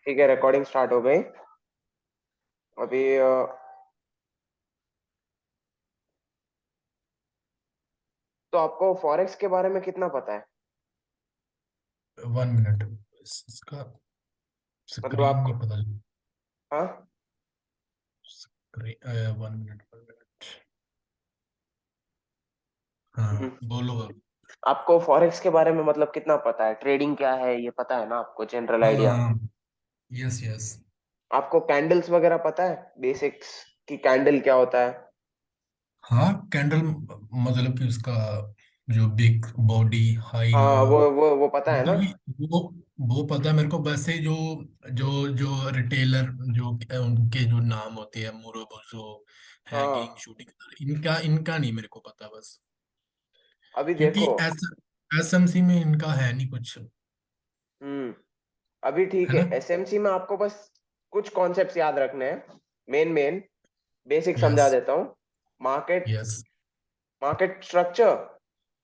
ठीक है, recording start हो गई। अभी तो आपको फॉरेक्स के बारे में कितना पता है? 1 मिनट। इसका मतलब स्क्रीन आपको। नहीं पता। हाँ। Screen 1 minute 1 minute. हाँ, हम्म। बोलो अब। आपको फॉरेक्स के बारे में मतलब कितना पता है, ट्रेडिंग क्या है ये पता है ना आपको, जनरल हाँ आइडिया? हाँ, यस यस। आपको कैंडल्स वगैरह पता है, बेसिक्स कि कैंडल क्या होता है? हाँ, कैंडल मतलब कि उसका जो बिग बॉडी, हाई लो, हाँ, वो पता है ना। मतलब कि वो पता है मेरे को। वैसे जो जो जो रिटेलर, जो उनके जो नाम होते हैं, मुरो बुजो, हैगिंग, हाँ, शूटिंग, इनका इनका नहीं मेरे को पता बस। अभी क्योंकि देखो। एसएमसी में इनका है नहीं कुछ, हम्म। अभी ठीक है है, ना। एसएमसी में आपको बस कुछ कॉन्सेप्ट्स याद रखने हैं। मेन मेन बेसिक समझा यस देता हूँ। मार्केट यस मार्केट स्ट्रक्चर,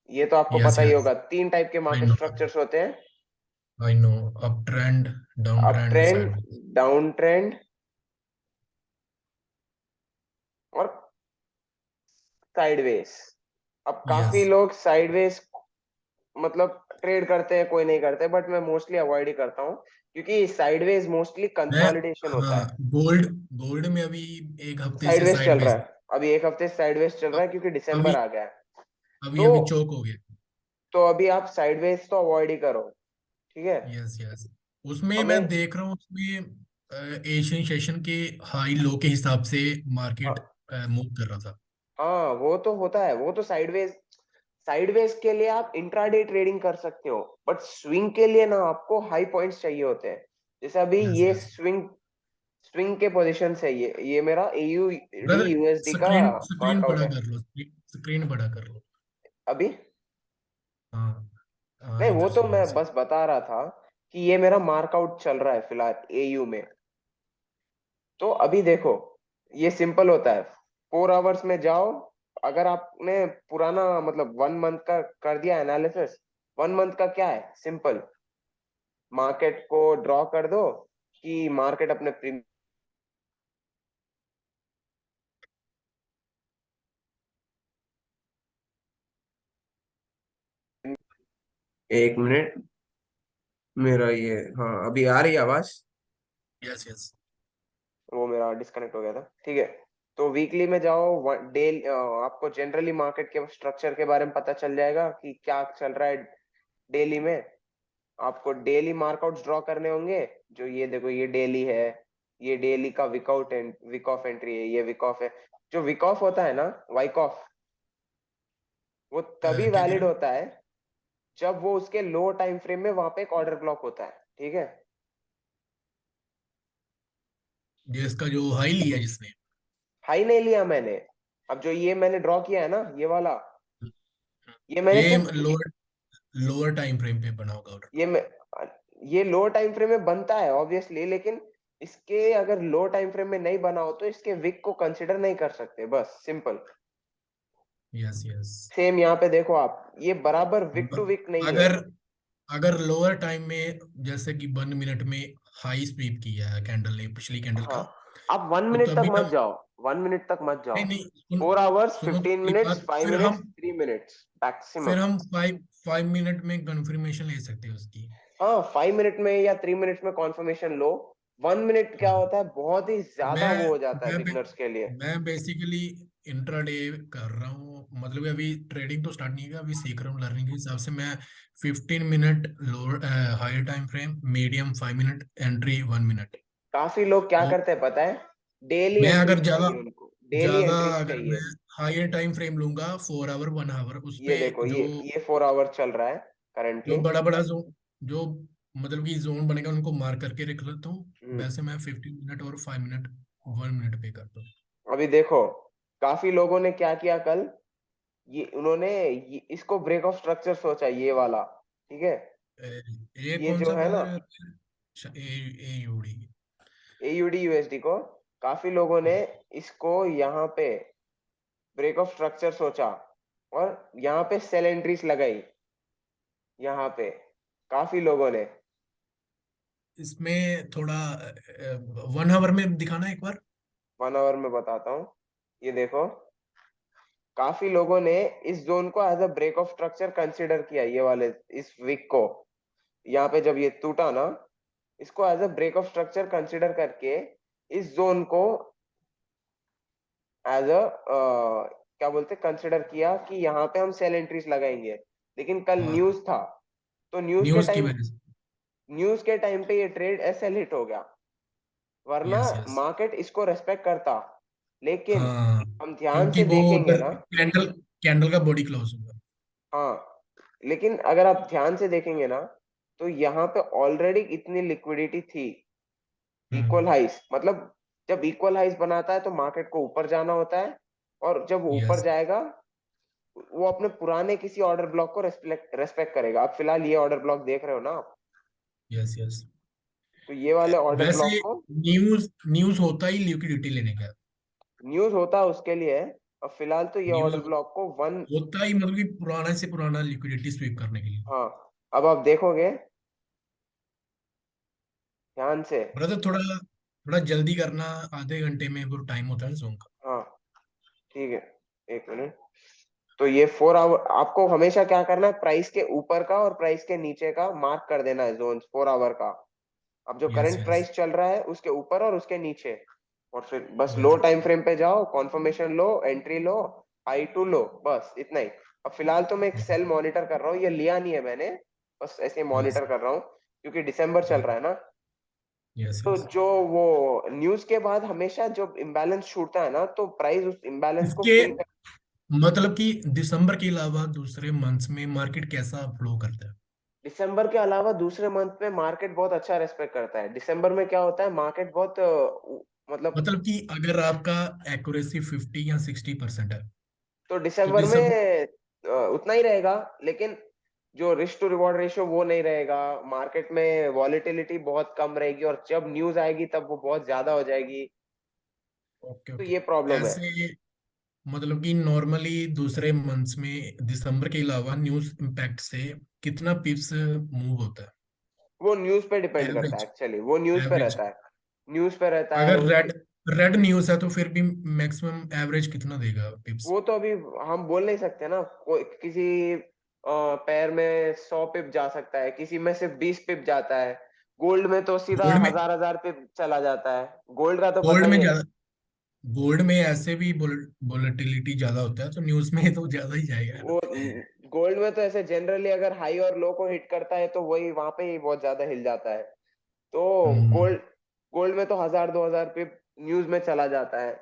ये तो आपको यस पता ही यस। होगा, तीन टाइप के आई मार्केट नो, स्ट्रक्चर्स होते हैं। I know. Up trend, down up trend, trend, side. Down trend और साइडवेज। अब यस। काफी लोग साइडवेज मतलब ट्रेड करते हैं, कोई नहीं करते, बट मैं मोस्टली अवॉइड ही करता हूँ, क्योंकि साइडवेज मोस्टली मैं, कंसोलिडेशन होता हाँ, है। गोल्ड गोल्ड में अभी एक हफ्ते से साइडवेज साइड चल रहा बेस। है, अभी एक हफ्ते से साइडवेज चल रहा है क्योंकि दिसंबर अभी आ गया है। अभी तो अभी चौक हो गया। अभी आप साइडवेज तो अवॉइड ही करो। ठीक है। Yes yes. उसमें मैं हमें देख रहा हूँ, उसमें एशियन सेशन के हाई लो के हिसाब से मार्केट हाँ, मूव कर रहा था। हाँ, वो तो होता है, वो तो साइडवेज। साइडवेज के लिए आप इंट्राडे ट्रेडिंग कर सकते हो, बट स्विंग के लिए ना आपको हाई पॉइंट्स चाहिए होते हैं। जैसे अभी यस ये यस। स्विंग स्विंग के पोजीशन से ये मेरा एयू डी ब्रदर, यूएसडी का स्क्रीन स्क्रीन मार्कआउट बड़ा है। कर लो, स्क्रीन बड़ा कर लो। अभी हाँ हाँ, नहीं, वो इधर तो से मैं इधर से। बस बता रहा था कि ये मेरा मार्कआउट चल रहा है फिलहाल एयू में। तो अभी देखो, ये सिंपल होता है। 4 आवर्स में जाओ। अगर आपने पुराना मतलब 1 मंथ का कर दिया एनालिसिस, 1 मंथ का क्या है, सिंपल। मार्केट को ड्रॉ कर दो कि मार्केट अपने एक मिनट। मेरा ये, हाँ, अभी आ रही है आवाज? Yes yes. वो मेरा डिस्कनेक्ट हो गया था, ठीक है। तो वीकली में जाओ, डेली आपको जनरली मार्केट के स्ट्रक्चर के बारे में पता चल जाएगा कि क्या चल रहा है डेली में। आपको डेली मार्कआउट्स ड्रॉ करने होंगे। जो ये देखो, ये डेली है। ये डेली का विकआउट एंड विक ऑफ एंट्री है, ये विक ऑफ है। जो विक ऑफ होता है ना, वाइक ऑफ, वो तभी क्या कह वैलिड रहे हो? होता है जब वो उसके लो टाइम फ्रेम में वहां पे एक ऑर्डर ब्लॉक होता है। ठीक है। ये इसका जो हाई लिया जिसने, हाई नहीं लिया मैंने। अब जो ये मैंने ड्रॉ किया है ना, ये वाला, ये मैंने ये सिर्फ लोअर लोअर टाइम फ्रेम पे बना होगा ऑर्डर ये ब्लॉक। मैं ये लो टाइम फ्रेम में बनता है ऑब्वियसली, लेकिन इसके अगर लो टाइम फ्रेम में नहीं बना हो तो इसके विक को कंसिडर नहीं कर सकते, बस सिंपल। Yes yes. सेम यहाँ पे देखो आप, ये बराबर विक टू विक नहीं है। अगर अगर लोअर टाइम में, जैसे कि 1 मिनट में हाई स्वीप किया है कैंडल ने, पिछली कैंडल हाँ, का, आप वन तो मिनट तक तभी मत हम, जाओ। 1 मिनट तक मत जाओ। नहीं नहीं, 4 आवर्स, सुनो तो 15 मिनट्स, बात। फाइव फिर मिनट्स हम 3 मिनट्स फिर मैक्सिमम। हम 5 5 मिनट में कंफर्मेशन ले सकते हैं उसकी। हाँ, 5 मिनट में या 3 मिनट्स में कॉन्फर्मेशन लो। 1 मिनट क्या हाँ, होता है, बहुत ही ज्यादा वो मैं हो जाता है मैं बिगनर्स के लिए। मैं बेसिकली इंट्राडे कर रहा हूँ, मतलब अभी ट्रेडिंग तो स्टार्ट नहीं किया, अभी सीख रहा हूँ। लर्निंग के हिसाब से मैं 15 minute lower higher time frame, medium 5 minute, entry 1 minute. काफी लोग क्या और करते हैं पता है, डेली मैं अगर एंट्रीज ज्यादा चाहिए उनको, डेली ज्यादा एंट्रीज अगर मैं चाहिए। हायर टाइम फ्रेम लूंगा, 4 आवर 1 आवर, उस ये पे देखो, जो ये 4 आवर चल रहा है जो करेंटली। बड़ा बड़ा जोन, जो मतलब कि जोन बनेगा, उनको मार्क करके रख लेता हूँ। वैसे मैं 15 मिनट और 5 मिनट, 1 मिनट पे करता हूँ। अभी देखो, काफी लोगों ने क्या किया कल, उन्होंने इसको ब्रेक ऑफ स्ट्रक्चर सोचा, ये वाला। ठीक है। ये ये कौन जो सा है ना, ब्रदर? ए यूडी। एयूडी यूएसडी को, काफी लोगों ने इसको यहाँ पे ब्रेक ऑफ स्ट्रक्चर सोचा और यहाँ पे सेल एंट्रीज लगाई। यहाँ पे काफी लोगों ने, इसमें थोड़ा 1 आवर में दिखाना एक बार। 1 आवर में बताता हूँ। ये देखो, काफी लोगों ने इस जोन को as a break of structure consider किया, ये वाले इस वीक को। यहाँ पे जब ये टूटा ना, इसको as a break of structure consider करके इस जोन को एज अ क्या बोलते, कंसिडर किया कि यहाँ पे हम सेल एंट्रीज लगाएंगे। लेकिन कल हाँ, न्यूज था, तो न्यूज की वजह से। न्यूज के टाइम पे ये ट्रेड एसएल हिट हो गया। वरना यस यस। मार्केट इसको रेस्पेक्ट करता। लेकिन हाँ, हम ध्यान क्योंकि से वो देखेंगे उधर ना। कैंडल कैंडल का बॉडी क्लोज हुआ। हाँ, लेकिन अगर आप ध्यान से देखेंगे ना, तो यहाँ पे ऑलरेडी इतनी लिक्विडिटी थी। इक्वल हम्म। हाइस मतलब, जब इक्वल हाइस बनाता है तो मार्केट को ऊपर जाना होता है। और जब वो ऊपर यस जाएगा, वो अपने पुराने किसी ऑर्डर ब्लॉक को रेस्पेक्ट रेस्पेक्ट करेगा। अब फिलहाल ये ऑर्डर ब्लॉक देख रहे हो ना आप, यस यस। तो ये वाले ऑर्डर वैसे ब्लॉक को न्यूज न्यूज होता ही लिक्विडिटी लेने का। न्यूज होता है उसके लिए। और फिलहाल तो ये न्यूज ऑर्डर ब्लॉक को वन। होता ही मतलब कि पुराना से पुराना लिक्विडिटी स्वीप करने के लिए। हाँ, अब आप देखोगे ध्यान से। ब्रदर थोड़ा थोड़ा जल्दी करना, आधे घंटे में वो टाइम होता है जोन का। हाँ, ठीक है, 1 मिनट। तो ये 4 आवर आपको हमेशा क्या करना है, प्राइस के ऊपर का और प्राइस के नीचे का मार्क कर देना है जोन 4 आवर का। अब जो यस करंट यस प्राइस चल रहा है उसके ऊपर और उसके नीचे। और फिर बस लो यस। टाइम फ्रेम पे जाओ, कॉन्फर्मेशन लो, एंट्री लो, आई टू लो, बस इतना ही। अब फिलहाल तो मैं एक सेल मॉनिटर कर रहा हूँ, ये लिया नहीं है मैंने, बस ऐसे यस मॉनिटर कर रहा हूँ क्योंकि दिसंबर चल रहा है ना। यस तो यस। जो वो न्यूज के बाद हमेशा जब इम्बैलेंस छूटता है ना, तो प्राइस उस इम्बैलेंस को इसके फिल कर। मतलब कि दिसंबर के अलावा दूसरे मंथ्स में मार्केट कैसा फ्लो करता है? दिसंबर के अलावा दूसरे मंथ में मार्केट बहुत अच्छा रेस्पेक्ट करता है। दिसंबर में क्या होता है, मार्केट बहुत मतलब। मतलब कि अगर आपका एक्यूरेसी 50 या 60% है तो तो दिसंबर में दिसंबर। उतना ही रहेगा। लेकिन जो रिस्क टू रिवॉर्ड रेशियो वो नहीं रहेगा। मार्केट में वॉलेटिलिटी बहुत कम रहेगी, और जब न्यूज आएगी तब वो बहुत ज्यादा हो जाएगी। ओके तो ओके। ये प्रॉब्लम है। ऐसे मतलब कि नॉर्मली दूसरे मंथ्स में दिसंबर के अलावा न्यूज इम्पैक्ट से कितना पिप्स मूव होता वो न्यूज पे है डिपेंड करता है, एवरेज? एक्चुअली वो न्यूज पे एवरेज रहता है। न्यूज पे रहता है अगर उसके। रेड रेड न्यूज है तो फिर भी मैक्सिमम एवरेज कितना देगा पिप्स? वो तो अभी हम बोल नहीं सकते ना, कोई किसी पैर में 100 पिप जा सकता है, किसी में सिर्फ 20 पिप जाता है। गोल्ड में तो सीधा गोल्ड में हजार हजार पिप चला जाता है। गोल्ड का तो पता गोल्ड ही में है। ज्यादा गोल्ड में ऐसे भी वोलेटिलिटी ज्यादा होता है, तो न्यूज में तो ज्यादा ही जाएगा ना। वो गोल्ड में तो ऐसे जनरली अगर हाई और लो को हिट करता है तो वही वहां पे ही बहुत ज्यादा हिल जाता है। तो हम्म गोल्ड गोल्ड में तो 1000 2000 पिप न्यूज में चला जाता है।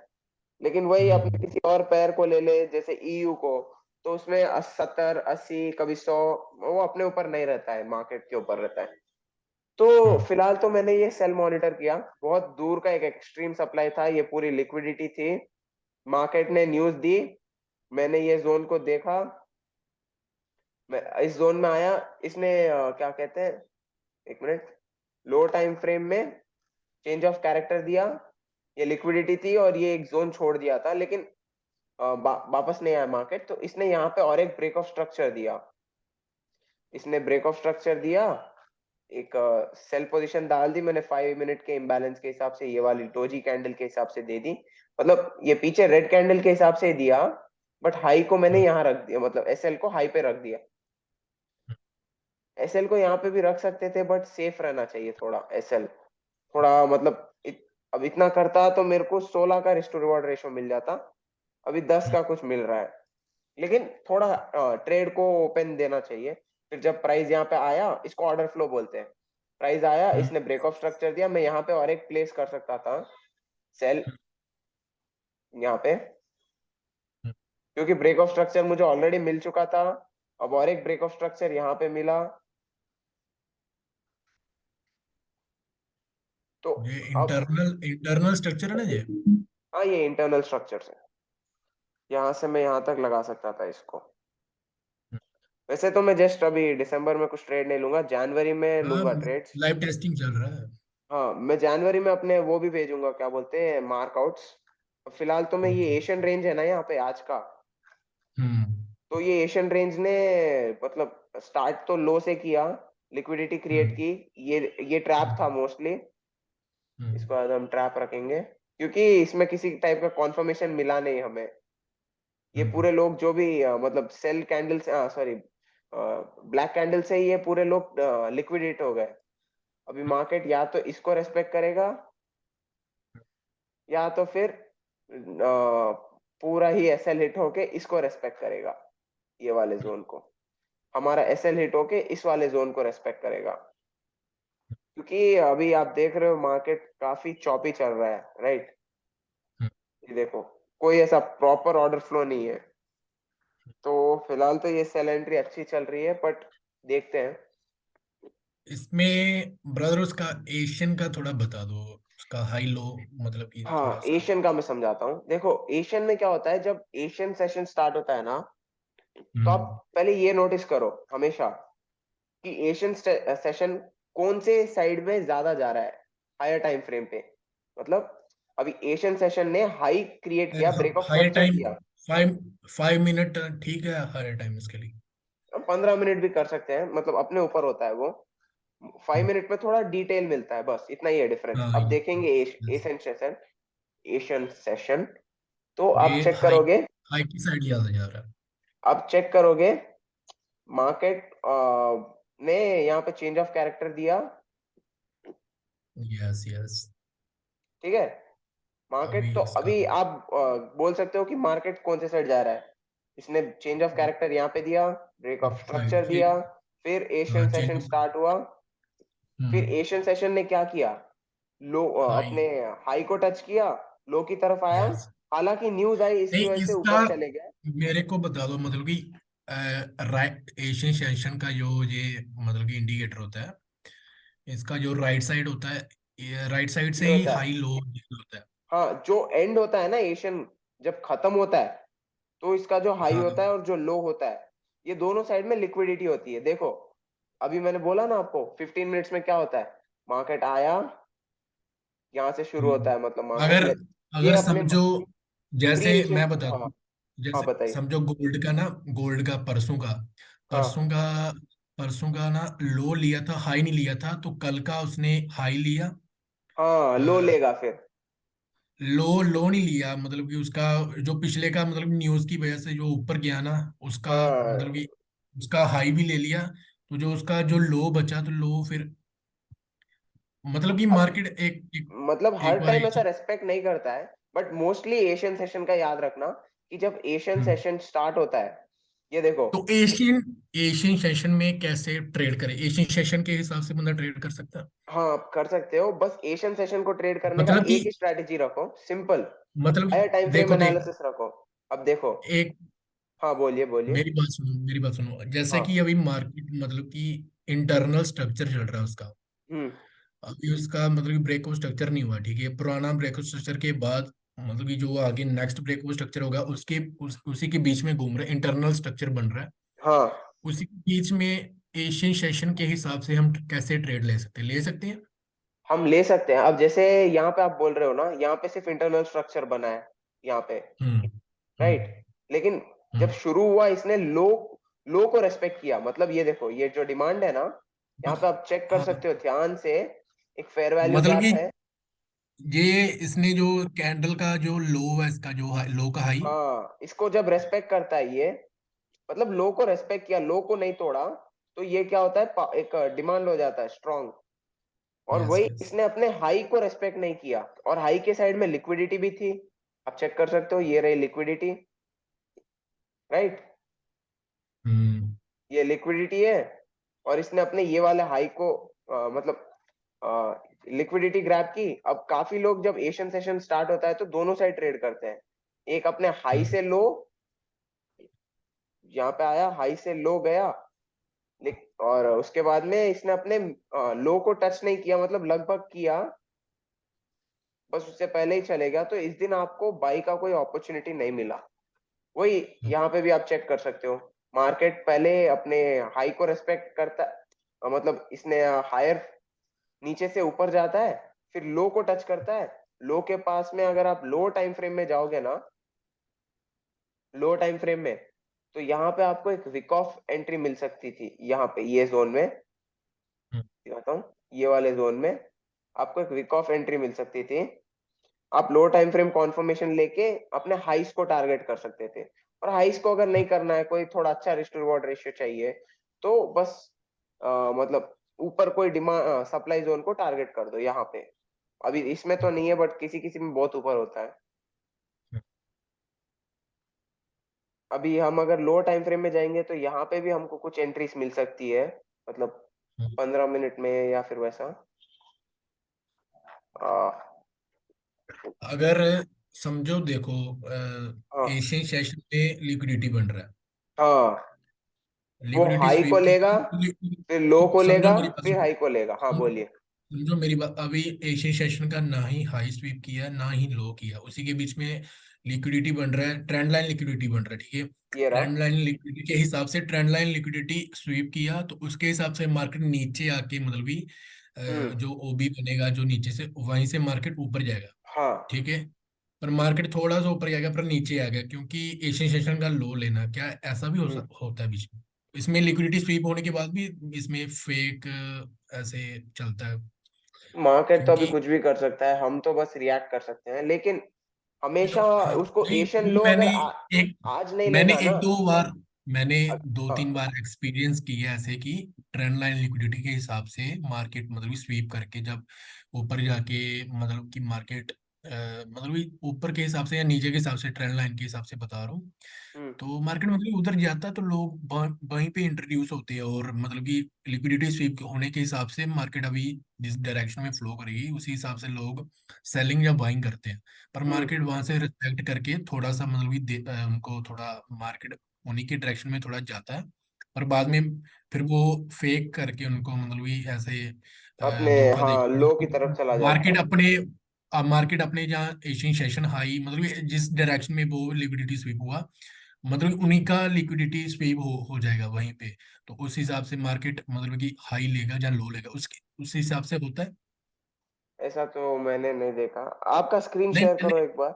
लेकिन वही अपने हम्म किसी और पैर को ले ले, जैसे ईयू को, तो उसमें 70 80 कभी 100। वो अपने ऊपर नहीं रहता है, मार्केट के ऊपर रहता है। तो हम्म। फिलहाल तो मैंने ये सेल मॉनिटर किया, बहुत दूर का एक एक्सट्रीम सप्लाई था, ये पूरी लिक्विडिटी थी। मार्केट ने न्यूज दी, मैंने ये जोन को देखा, मैं इस जोन में आया। इसने क्या कहते हैं, 1 मिनट, लो टाइम फ्रेम में चेंज ऑफ कैरेक्टर दिया। ये लिक्विडिटी थी और ये एक जोन छोड़ दिया था, लेकिन वापस नहीं आया मार्केट, तो इसने यहाँ पे और एक ब्रेक ऑफ स्ट्रक्चर दिया। इसने ब्रेक ऑफ स्ट्रक्चर दिया, एक सेल पोजीशन डाल दी मैंने 5 मिनट के इम्बैलेंस के हिसाब से, ये वाली डोजी कैंडल के हिसाब से दे दी। मतलब ये पीछे रेड कैंडल के हिसाब से दिया, बट हाई को मैंने हम्म। यहाँ रख दिया, मतलब एसएल को हाई पे रख दिया। एसएल को यहाँ पे भी रख सकते थे, बट सेफ रहना चाहिए थोड़ा एसएल। थोड़ा मतलब अब इतना करता तो मेरे को 16 का रिस्क टू रिवॉर्ड रेशो मिल जाता। अभी 10 का कुछ मिल रहा है। लेकिन थोड़ा ट्रेड को ओपन देना चाहिए। फिर जब प्राइस यहाँ पे आया, इसको ऑर्डर फ्लो बोलते हैं। प्राइस आया, हम्म। इसने ब्रेक ऑफ स्ट्रक्चर दिया, मैं यहाँ पे और एक प्लेस कर सकता था सेल यहाँ पे, हम्म। क्योंकि ब्रेक ऑफ स्ट्रक्चर मुझे ऑलरेडी मिल चुका था। अब और एक ब्रेक ऑफ स्ट्रक्चर यहाँ पे मिला, तो ये अब इंटरनल इंटरनल स्ट्रक्चर है ना ये? हाँ, ये इंटरनल स्ट्रक्चर है। यहाँ से मैं यहाँ तक लगा सकता था इसको। वैसे तो मैं जस्ट अभी दिसंबर में कुछ ट्रेड नहीं लूंगा, जनवरी में हाँ, लूंगा ट्रेड्स। लाइव टेस्टिंग चल रहा है। हाँ, मैं जनवरी में अपने वो भी भेजूंगा, क्या बोलते हैं, मार्कआउट्स। फिलहाल तो मैं ये ओके। एशियन रेंज है ना यहाँ पे आज का, हम्म तो ये एशियन रेंज ने मतलब स्टार्ट तो लो से किया, लिक्विडिटी क्रिएट की। ये ट्रैप था मोस्टली, इसके हम्म, बाद हम ट्रैप रखेंगे क्योंकि इसमें किसी टाइप का कॉन्फर्मेशन मिला नहीं हमें। ये हम्म, पूरे लोग जो भी मतलब सेल कैंडल से, सॉरी, ब्लैक कैंडल से ही ये पूरे लोग लिक्विडेट हो गए। अभी मार्केट या तो इसको रेस्पेक्ट करेगा या तो फिर पूरा ही एसएल हिट होके इसको रेस्पेक्ट करेगा, ये वाले जोन को। हमारा एसएल हिट होके इस वाले जोन को रेस्पेक्ट करेगा, क्योंकि अभी आप देख रहे हो मार्केट काफी चॉपी चल रहा है, राइट। हम्म। ये देखो, कोई ऐसा प्रॉपर ऑर्डर फ्लो नहीं है। तो फिलहाल तो ये सेल एंट्री अच्छी चल रही है, बट देखते हैं। इसमें ब्रदर उसका एशियन का थोड़ा बता दो, उसका हाई लो, मतलब कि थोड़ा हाँ, सा। एशियन का मैं समझाता हूँ। देखो, एशियन में क्या होता है, जब एशियन सेशन स्टार्ट होता है ना, तो आप हम्म, पहले ये नोटिस करो हमेशा कि एशियन सेशन कौन से साइड में ज्यादा जा रहा है, हायर टाइम फ्रेम पे। मतलब अभी एशियन सेशन ने हाई क्रिएट किया, break of high structure time किया। 5 5 मिनट ठीक है, हाई टाइम उसके लिए। 15 मिनट भी कर सकते हैं, मतलब अपने ऊपर होता है वो। 5 मिनट में थोड़ा डिटेल मिलता है, बस इतना ही है डिफरेंस। हाँ, अब देखेंगे yes। Asian session, Asian session, तो आप ये चेक हाई करोगे, हाई की साइड ज्यादा जा रहा आप चेक करोगे मार्केट ने यहाँ पे चेंज ऑफ कैरेक्टर दिया। है। Yes, yes. ठीक है, अभी मार्केट तो इसका अभी आप बोल सकते हो कि मार्केट कौन से साइड जा रहा है। इसने चेंज ऑफ कैरेक्टर यहाँ पे दिया, ब्रेक ऑफ फाइव स्ट्रक्चर फिर दिया, फिर Asian change session of. Start हुआ। फिर हम्म। एशियन सेशन ने क्या किया, लो हाई। अपने हाई को टच किया, लो की तरफ आया। यस। हालांकि न्यूज आई इसकी वजह नहीं, से इसका ऊपर चले गए। मेरे को बता दो, मतलब कि राइट एशियन सेंशन का जो ये मतलब कि इंडिकेटर होता है, इसका जो राइट साइड होता है, ये राइट साइड से ये ही होता है, हाई लो होता है। हाँ, जो एंड होता है ना एशियन, जब खत्म होता है, तो इसका जो हाई हाँ। होता है और जो लो होता है, ये दोनों साइड में लिक्विडिटी होती है। देखो, अभी मैंने बोला ना आपको 15 मिनट्स में क्या होता है, मार्केट आया, यहाँ से शुरू होता है, मतलब मार्केट अगर ये अगर अपने समझो, प्री जैसे एशियन। मैं बता हाँ, दूं, हाँ जैसे बताइए। समझो गोल्ड का ना, गोल्ड का परसों का परसों हाँ, का परसों का ना लो लिया था, हाई नहीं लिया था, तो कल का उसने हाई लिया। हाँ, लो लेगा फिर। लो लो नहीं लिया, मतलब कि उसका जो पिछले का, मतलब न्यूज की वजह से जो ऊपर गया ना, उसका मतलब हाँ, कि उसका हाई भी ले लिया। तो जो उसका जो लो बचा, तो लो फिर मतलब कि अब मार्केट एक एक, मतलब हर एक बार टाइम एक ऐसा रेस्पेक्ट नहीं करता है, बट मोस्टली एशियन सेशन का याद रखना कि जब एशियन हम्म। सेशन स्टार्ट होता है, ये देखो। तो एशियन एशियन सेशन में कैसे ट्रेड करें? एशियन सेशन के हिसाब से बंदा ट्रेड कर सकता है? हाँ, आप कर सकते हो, बस एशियन सेशन को ट्रेड करने का मतलब कि एक ही स्ट्रैटेजी रखो, सिंपल। मतलब हायर कि टाइम फ्रेम देखो देख, एनालिसिस रखो। अब देखो। एक हाँ, बोलिए बोलिए। मेरी बात सुनो, जैसे हाँ। कि अभी मार्केट मतलब कि इंटरनल स्ट्रक्चर चल रहा है उसका। हम्म। अभी उसका मतलब कि ब्रेकआउट स्ट्रक्चर नहीं हुआ, ठीक है, पुराना ब्रेकआउट स्ट्रक्चर के बाद मतलब कि जो आगे नेक्स्ट ब्रेकआउट स्ट्रक्चर होगा, उसी के बीच में घूम रहा है, इंटरनल स्ट्रक्चर बन रहा है। हाँ, उसी के बीच में एशियन सेशन के हिसाब से हम कैसे ट्रेड ले सकते हैं? हम ले सकते हैं। अब जैसे यहाँ पे आप बोल रहे हो ना, यहाँ पे सिर्फ इंटरनल स्ट्रक्चर बना है, यहाँ पे, हम्म, राइट। हम्म, लेकिन जब हम्म। शुरू हुआ इसने लो लो को रेस्पेक्ट किया, मतलब ये देखो, ये जो डिमांड है ना, यहाँ पे आप चेक कर हाँ, सकते हो ध्यान से, एक फेयर वैल्यू मतलब गैप कि है। ये इसने जो कैंडल का जो लो है, इसका जो लो का हाई। हाँ, इसको जब रेस्पेक्ट करता है ये, मतलब लो को रेस्पेक्ट किया, लो को नहीं तोड़ा, तो ये क्या होता है, एक डिमांड हो जाता है स्ट्रांग। और यस, वही यस। इसने अपने हाई को रेस्पेक्ट नहीं किया, और हाई के साइड में लिक्विडिटी भी थी। आप चेक कर सकते हो, ये रही लिक्विडिटी, राइट। हम्म, ये लिक्विडिटी है, और इसने अपने ये वाले हाई को मतलब लिक्विडिटी ग्रैब की। अब काफी लोग जब एशियन सेशन स्टार्ट होता है तो दोनों साइड ट्रेड करते हैं। एक अपने हाई हम्म, से लो, यहाँ पे आया, हाई से लो गया, और उसके बाद में इसने अपने लो को टच नहीं किया, मतलब लगभग किया, बस उससे पहले ही चले गया। तो इस दिन आपको बाई का कोई अपॉर्चुनिटी नहीं मिला। वही हम्म, यहाँ पे भी आप चेक कर सकते हो, मार्केट पहले अपने हाई को रेस्पेक्ट करता, मतलब इसने हायर नीचे से ऊपर जाता है, फिर लो को टच करता है। लो के पास में अगर आप लो टाइम फ्रेम में जाओगे ना, लो टाइम फ्रेम में, तो यहाँ पे आपको एक विक ऑफ एंट्री मिल सकती थी, यहाँ पे ये जोन में। हम्म, दिखाता हूँ। ये वाले जोन में आपको एक वीक ऑफ एंट्री मिल सकती थी। आप लो टाइम फ्रेम कॉन्फर्मेशन लेके अपने हाइस को टारगेट कर सकते थे। और हाइस को अगर नहीं करना है, कोई थोड़ा अच्छा रिस्क रिवॉर्ड रेशियो चाहिए, तो बस मतलब ऊपर कोई डिमांड सप्लाई जोन को टारगेट कर दो यहाँ पे। अभी इसमें तो नहीं है, बट किसी किसी में बहुत ऊपर होता है। हम्म, अभी हम अगर लो टाइम फ्रेम में जाएंगे तो यहाँ पे भी हमको कुछ एंट्रीज मिल सकती है, मतलब हम्म। 15 मिनट में या फिर वैसा। आ, अगर समझो देखो, हाँ एशियन सेशन में लिक्विडिटी बन रहा है, हाँ, वो लिक्विडिटी हाई को स्वीप की। लेगा, फिर लो को समझो लेगा, मेरी बात फिर सुनो, हाई को लेगा। हाँ बोलिए। समझो मेरी बात। अभी एशियन सेशन का ना ही हाई स्वीप किया ना ही लो किया, उसी के बीच में लिक्विडिटी बन रहा है, ट्रेंड लाइन लिक्विडिटी बन रहा है, ठीक है। ये ट्रेंड रहा। लाइन लिक्विडिटी के हिसाब से ट्रेंड लाइन लिक्विडिटी स्वीप किया तो उसके हिसाब से मार्केट नीचे आके मतलब भी हम्म। जो ओबी बनेगा जो नीचे से, वहीं से मार्केट ऊपर जाएगा, हाँ। ठीक है। पर मार्केट थोड़ा सा ऊपर जाएगा पर नीचे आ गया, क्योंकि एशियन सेशन का लो लेना, क्या ऐसा भी हम्म। होता है बीच में? इसमें लिक्विडिटी स्वीप होने के बाद भी इसमें फेक ऐसे चलता है? मार्केट तो अभी क्योंकि कुछ भी कर सकता है, हम तो बस रिएक्ट कर सकते हैं, लेकिन देखो, हमेशा हाँ, उसको नहीं, एशियन वो लो अगर एक आज नहीं मैंने लेना ना। एक दो बार मैंने दो हाँ। तीन बार एक्सपीरियंस किया है ऐसे कि ट्रेंड लाइन लिक्विडिटी के हिसाब से मार्केट मतलब स्वीप करके जब ऊपर जाके, मतलब कि मार्केट मतलब कि ऊपर के हिसाब से या नीचे के हिसाब से, ट्रेंड लाइन के हिसाब से बता रहा हूँ, हम्म। तो मार्केट मतलब उधर जाता है तो लोग वहीं पे इंट्रोड्यूस होते हैं, और मतलब कि लिक्विडिटी स्वीप होने के हिसाब से मार्केट अभी जिस डायरेक्शन में फ्लो करेगी उसी हिसाब से लोग सेलिंग या बाइंग करते हैं। पर हम्म। मार्केट वहां से रिस्पेक्ट करके थोड़ा सा मतलब कि उनको थोड़ा मार्केट उन्हीं के डायरेक्शन में थोड़ा जाता है, पर बाद हम्म। में फिर वो फेक करके उनको मतलब कि ऐसे अपने, धोखा हाँ, देके लो की तरफ चला जाता मार्केट है। अपने मार्केट अपने जहाँ एशियन सेशन हाई मतलब कि जिस डायरेक्शन में वो लिक्विडिटी स्वीप हुआ, मतलब उन्हीं का लिक्विडिटी स्वीप हो जाएगा वहीं पे। तो उस हिसाब से मार्केट मतलब कि हाई लेगा या लो लेगा, उसके उस हिसाब से होता है। ऐसा तो मैंने नहीं देखा। आपका स्क्रीन नहीं, शेयर करो एक बार।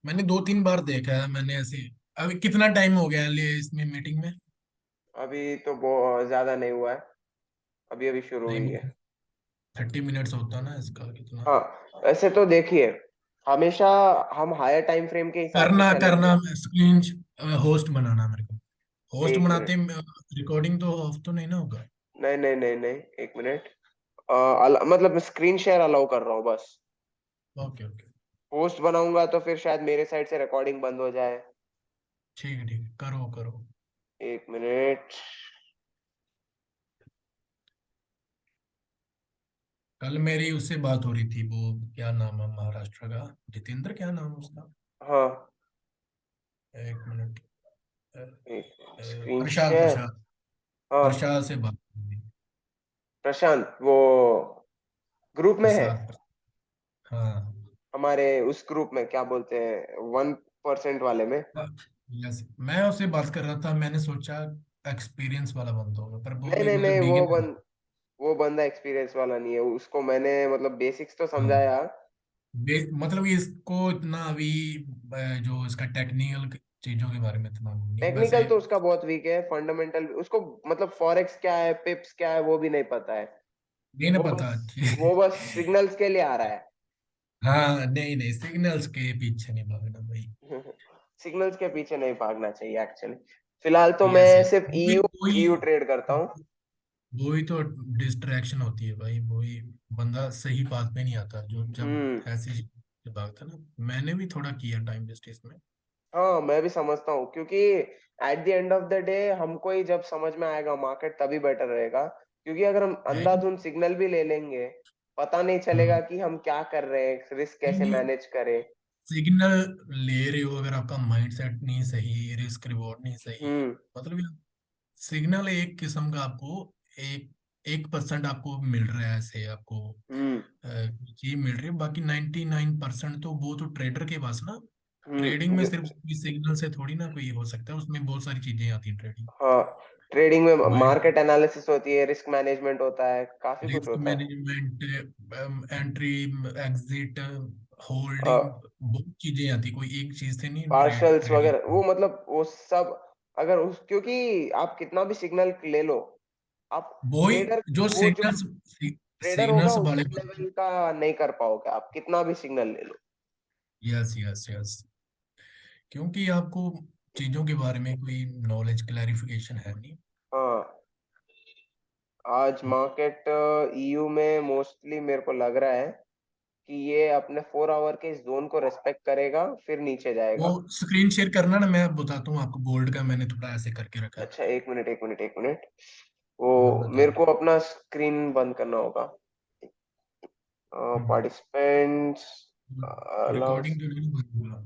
मैंने दो तीन बार देखा है मैंने ऐसे। अभी कितना टाइम हो गया लिए इसमें मीटिंग में? अभी तो बहुत ज्यादा नहीं हुआ है, अभी अभी शुरू नहीं, हुई है। 30 मिनट्स होता ना इसका कितना? हाँ, ऐसे तो देखिए, हमेशा हम हायर टाइम फ्रेम के हिसाब से करना चलेंगे। करना स्क्रीन होस्ट बनाना मेरे को, होस्ट एक बनाते मिनट। रिकॉर्डिंग तो ऑफ तो नहीं ना होगा? नहीं नहीं नहीं नहीं, एक मिनट। मतलब स्क्रीन शेयर अलाउ कर रहा हूँ बस। ओके ओके, पोस्ट बनाऊंगा तो फिर शायद मेरे साइड से रिकॉर्डिंग बंद हो जाए। ठीक है, करो करो। एक मिनट। कल मेरी उससे बात हो रही थी, वो क्या नाम है महाराष्ट्र का, जितेंद्र क्या नाम है उसका? हाँ, एक मिनट। अ, एक स्क्रीन प्रसाद शेयर। प्रसाद हाँ, प्रसाद से बात हुई थी। प्रशांत वो ग्रुप में है। प्रसाद, हाँ। हमारे उस ग्रुप में क्या बोलते हैं, 1% वाले में। यस, मैं उससे बात कर रहा था, मैंने सोचा एक्सपीरियंस वाला बंदा होगा, पर वो नहीं भी नहीं मतलब नहीं, बिगिनर। वो बंदा एक्सपीरियंस वाला नहीं है, उसको मैंने मतलब बेसिक्स तो हाँ, समझाया। मतलब कि इसको इतना अभी जो इसका टेक्निकल चीजों के बारे में इतना नहीं टेक्निकल वैसे। तो उसका बहुत वीक है, फंडामेंटल उसको मतलब फॉरेक्स क्या है, पिप्स क्या है, वो भी नहीं पता है। नहीं ना वो पता। बस वो बस सिग्नल्स के लिए आ रहा हाँ, नहीं नहीं, सिग्नल्स के पीछे नहीं भागना भाई। है। सिग्नल्स के पीछे नहीं भागना चाहिए एक्चुअली। फिलहाल तो यस, मैं सिर्फ वही ईयू वही जीयू ट्रेड करता हूँ। वही तो डिस्ट्रैक्शन होती है भाई, वही बंदा सही बात पे नहीं आता जो जब हम्म। ऐसी चीज़ से भागता ना। मैंने भी थोड़ा किया टाइम वेस्ट इसमें। हाँ, मैं भी समझता हूँ, क्योंकि at the end of the day हमको ही जब समझ में आएगा मार्केट तभी बेटर रहेगा। क्योंकि अगर हम है कि अंधाधुंध सिग्नल भी ले लेंगे, पता नहीं चलेगा हम्म, कि हम क्या कर रहे हैं, रिस्क नहीं कैसे नहीं, मैनेज करें। सिग्नल ले रहे हो अगर आपका माइंड सेट नहीं सही, रिस्क रिवॉर्ड नहीं सही, हम्म। मतलब सिग्नल एक किस्म का आपको, एक 1% आपको मिल रहा है ऐसे आपको हम्म। चीज मिल रही है, बाकी 99% तो वो तो ट्रेडर के पास ना। ट्रेडिंग हम्म। में सिर्फ सिग्नल से थोड़ी ना कोई हो सकता है, उसमें बहुत सारी चीजें आती हैं ट्रेडिंग। हाँ, ट्रेडिंग में माइंड, मार्केट एनालिसिस होती है, रिस्क मैनेजमेंट होता है, काफी कुछ रिस्क होता है। मैनेजमेंट, एंट्री, एग्जिट, होल्डिंग, हाँ, बहुत चीजें आती, कोई एक चीज से नहीं पार्शल्स वगैरह, ट्रेडिंग। वो मतलब वो सब। अगर उस क्योंकि आप कितना भी सिग्नल ले लो, आप वो ही ट्रेडर, जो वो जो सिग्नल्स ट्रेडर होगा सिग्नल्स वाले। उस लेवल का नहीं कर पाओगे आप, कितना भी सिग्नल ले लो। यस यस यस, क्योंकि आपको चीजों के बारे में कोई नॉलेज क्लैरिफिकेशन है नहीं। हाँ, आज मार्केट ईयू में मोस्टली मेरे को लग रहा है कि ये अपने 4 आवर के इस जोन को रेस्पेक्ट करेगा, फिर नीचे वो जाएगा। स्क्रीन शेयर करना ना, मैं बताता हूँ आपको, गोल्ड का मैंने थोड़ा ऐसे करके रखा है। अच्छा, एक मिनट एक मिनट एक मिनट, वो मैं मेरे बताता को अपना स्क्रीन बंद करना होगा। हूँ। Participants allowance. रिकॉर्डिंग तो नहीं बंद हुआ।